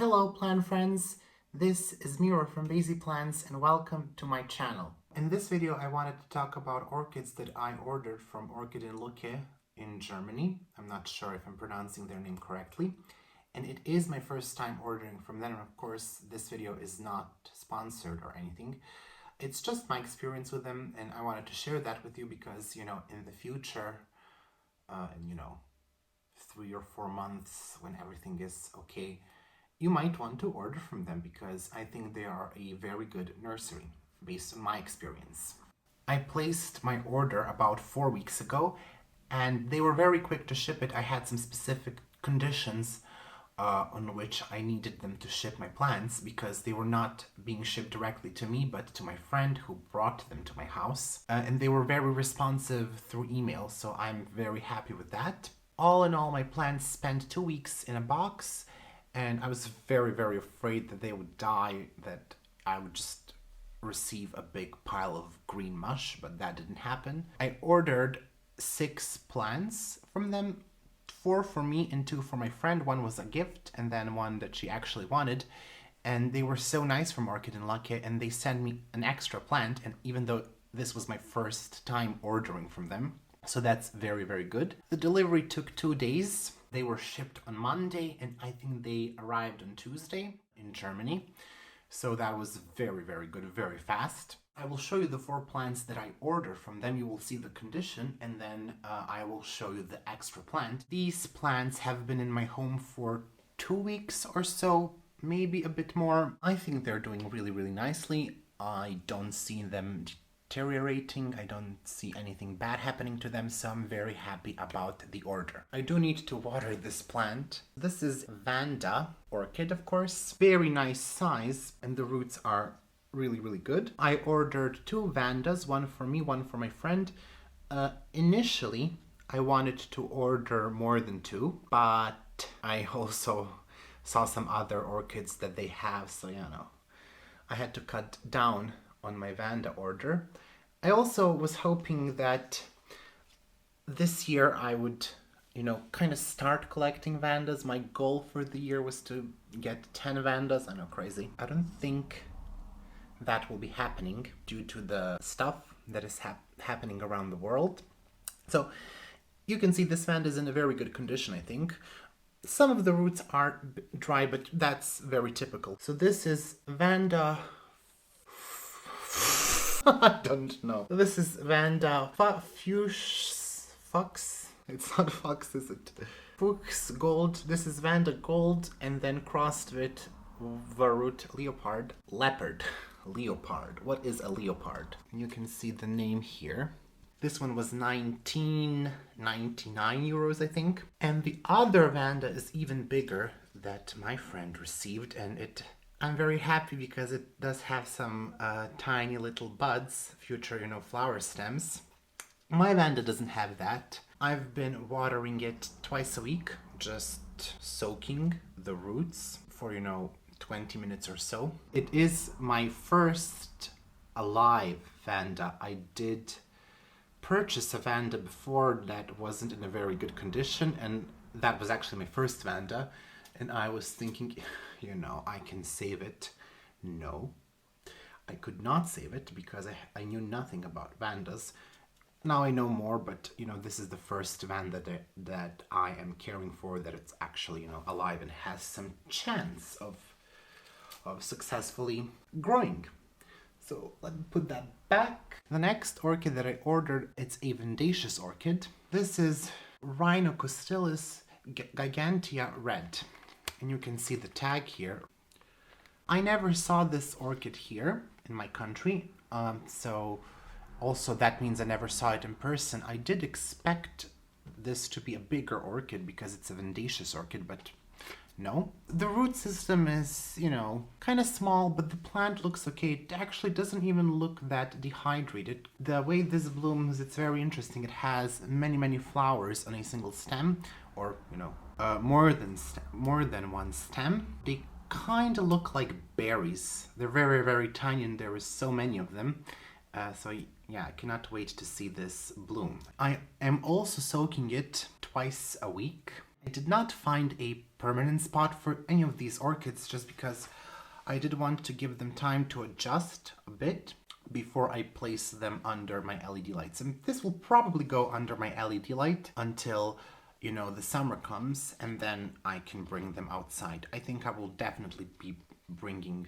Hello plant friends, this is Mira from Basic Plants and welcome to my channel. In this video I wanted to talk about orchids that I ordered from Orchideen Lucke in Germany. I'm not sure if I'm pronouncing their name correctly. And it is my first time ordering from them. Of course, this video is not sponsored or anything. It's just my experience with them and I wanted to share that with you because, in the future, 3 or 4 months when everything is okay, you might want to order from them because I think they are a very good nursery based on my experience. I placed my order about 4 weeks ago and they were very quick to ship it. I had some specific conditions on which I needed them to ship my plants because they were not being shipped directly to me but to my friend who brought them to my house. And they were very responsive through email, so I'm very happy with that. All in all, my plants spent 2 weeks in a box and I was very, very afraid that they would die, that I would just receive a big pile of green mush, but that didn't happen. I ordered 6 plants from them, 4 for me and 2 for my friend. One was a gift and then one that she actually wanted. And they were so nice from Orchideen Lucke and they sent me an extra plant, and even though this was my first time ordering from them, so that's very, very good. The delivery took 2 days. They were shipped on Monday and I think they arrived on Tuesday in Germany. So that was very, very good, very fast. I will show you the 4 plants that I ordered from them. You will see the condition and then I will show you the extra plant. These plants have been in my home for 2 weeks or so, maybe a bit more. I think they're doing really, really nicely. I don't see them deteriorating. I don't see anything bad happening to them, so I'm very happy about the order. I do need to water this plant. This is Vanda orchid, of course. Very nice size and the roots are really, really good. I ordered 2 Vandas, one for me, one for my friend. Initially, I wanted to order more than 2, but I also saw some other orchids that they have, so I had to cut down on my Vanda order. I also was hoping that this year I would, kind of start collecting Vandas. My goal for the year was to get 10 Vandas. I know, crazy. I don't think that will be happening due to the stuff that is happening around the world. So you can see this Vanda is in a very good condition, I think. Some of the roots are dry, but that's very typical. So this is Vanda I don't know. This is Vanda Fox. It's not Fox, is it? Fuchs Gold. This is Vanda Gold and then crossed with Varut Leopard. Leopard. What is a leopard? You can see the name here. This one was 19.99 euros, I think. And the other Vanda is even bigger that my friend received, and I'm very happy because it does have some tiny little buds, future, flower stems. My Vanda doesn't have that. I've been watering it twice a week, just soaking the roots for, 20 minutes or so. It is my first alive Vanda. I did purchase a Vanda before that wasn't in a very good condition, and that was actually my first Vanda. And I was thinking, I can save it. No, I could not save it because I knew nothing about Vandas. Now I know more, but, this is the first Vanda that I am caring for, that it's actually, alive and has some chance of successfully growing. So let me put that back. The next orchid that I ordered, it's a Venetian orchid. This is Rhinocostilus gigantea red. And you can see the tag here. I never saw this orchid here in my country, so also that means I never saw it in person. I did expect this to be a bigger orchid because it's a Venetian orchid, but no. The root system is, kind of small, but the plant looks okay. It actually doesn't even look that dehydrated. The way this blooms, it's very interesting. It has many, many flowers on a single stem, or, more than one stem. They kind of look like berries. They're very, very tiny and there is so many of them. So yeah, I cannot wait to see this bloom. I am also soaking it twice a week. I did not find a permanent spot for any of these orchids just because I did want to give them time to adjust a bit before I place them under my LED lights. And this will probably go under my LED light until, you know, the summer comes, and then I can bring them outside. I think I will definitely be bringing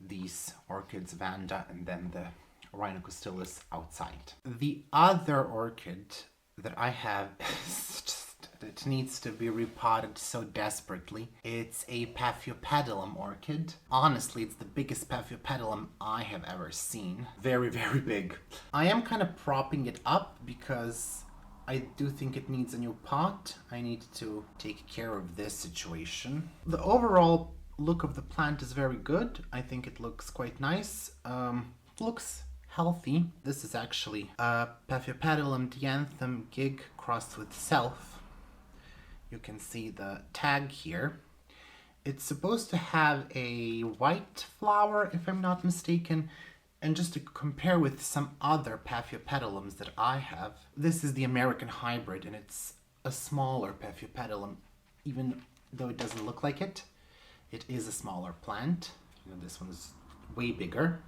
these orchids, Vanda and then the Rhinocostilus, outside. The other orchid that I have it needs to be repotted so desperately. It's a Paphiopedilum orchid. Honestly, it's the biggest Paphiopedilum I have ever seen. Very, very big. I am kind of propping it up because I do think it needs a new pot. I need to take care of this situation. The overall look of the plant is very good. I think it looks quite nice. Looks healthy. This is actually a Paphiopedilum dianthum gig crossed with self. You can see the tag here. It's supposed to have a white flower, if I'm not mistaken. And just to compare with some other Paphiopedilums that I have, this is the American hybrid, and it's a smaller Paphiopedilum. Even though it doesn't look like it, it is a smaller plant. You know, this one is way bigger.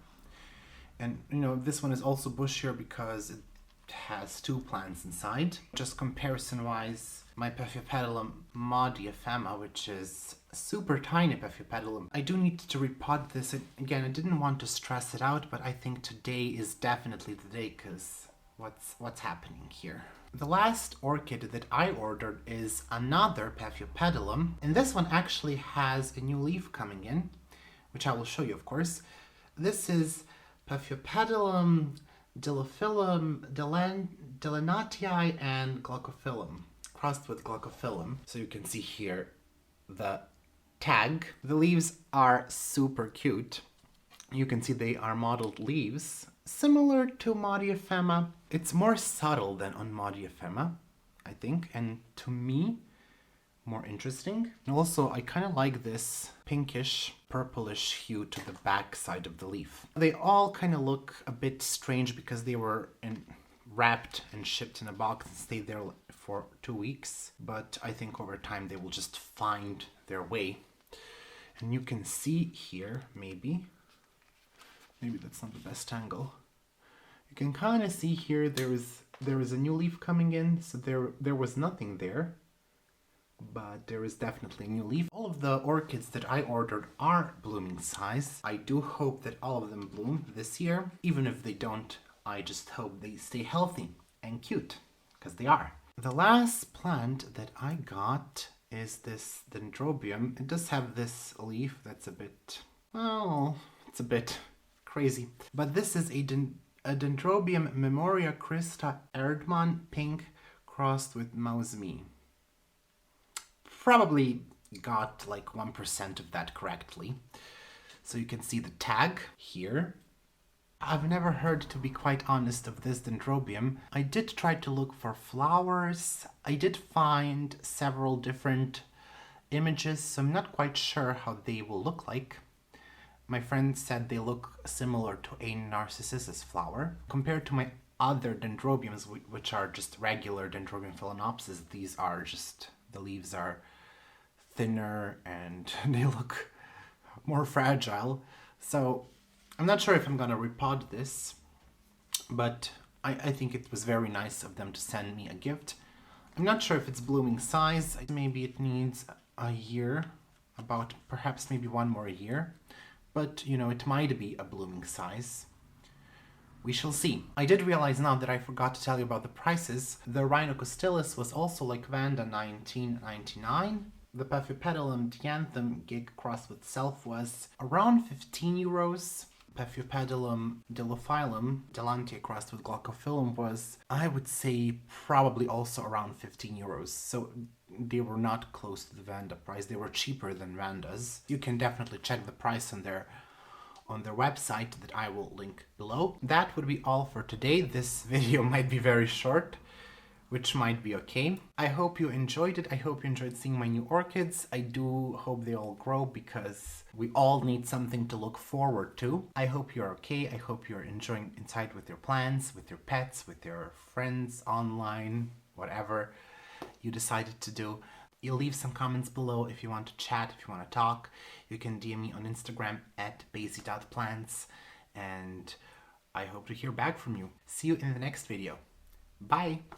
And you know, this one is also bushier because it has two plants inside. Just comparison-wise, my Paphiopedilum modiifema, which is a super tiny Paphiopedilum. I do need to repot this. Again, I didn't want to stress it out, but I think today is definitely the day, because what's happening here. The last orchid that I ordered is another Paphiopedilum, and this one actually has a new leaf coming in, which I will show you, of course. This is Paphiopedilum Dilla, Dillanatii, and Glaucophyllum, crossed with Glaucophyllum. So you can see here the tag. The leaves are super cute. You can see they are mottled leaves, similar to modiifema. It's more subtle than on modiifema, I think, and to me, more interesting. And also, I kind of like this pinkish, purplish hue to the back side of the leaf. They all kind of look a bit strange because they were wrapped and shipped in a box and stayed there for 2 weeks. But I think over time they will just find their way. And you can see here, maybe that's not the best angle. You can kind of see here there is a new leaf coming in, so there was nothing there. But there is definitely a new leaf. All of the orchids that I ordered are blooming size. I do hope that all of them bloom this year. Even if they don't, I just hope they stay healthy and cute, because they are. The last plant that I got is this Dendrobium. It does have this leaf that's a bit, well, it's a bit crazy. But this is a Dendrobium memoria Christa Erdmann pink crossed with Mausmie. Probably got like 1% of that correctly. So you can see the tag here. I've never heard, to be quite honest, of this Dendrobium. I did try to look for flowers. I did find several different images, so I'm not quite sure how they will look like. My friend said they look similar to a Narcissus flower. Compared to my other Dendrobiums, which are just regular Dendrobium phalaenopsis, these are just, the leaves are thinner and they look more fragile. So I'm not sure if I'm gonna repot this, but I think it was very nice of them to send me a gift. I'm not sure if it's blooming size. Maybe it needs a year, about perhaps maybe one more year, but you know, it might be a blooming size. We shall see. I did realize now that I forgot to tell you about the prices. The Rhinocostilus was also like Vanda, $19.99. The Paphiopedilum dianthum gig crossed with self was around 15 euros. Paphiopedilum Dillophyllum, Delantia crossed with Glaucophyllum was, I would say, probably also around 15 euros. So they were not close to the Vanda price. They were cheaper than Vanda's. You can definitely check the price on their website that I will link below. That would be all for today. This video might be very short, which might be okay. I hope you enjoyed it. I hope you enjoyed seeing my new orchids. I do hope they all grow, because we all need something to look forward to. I hope you're okay. I hope you're enjoying inside with your plants, with your pets, with your friends, online, whatever you decided to do. You'll leave some comments below if you want to chat, if you want to talk. You can DM me on Instagram at basie.plants, and I hope to hear back from you. See you in the next video. Bye!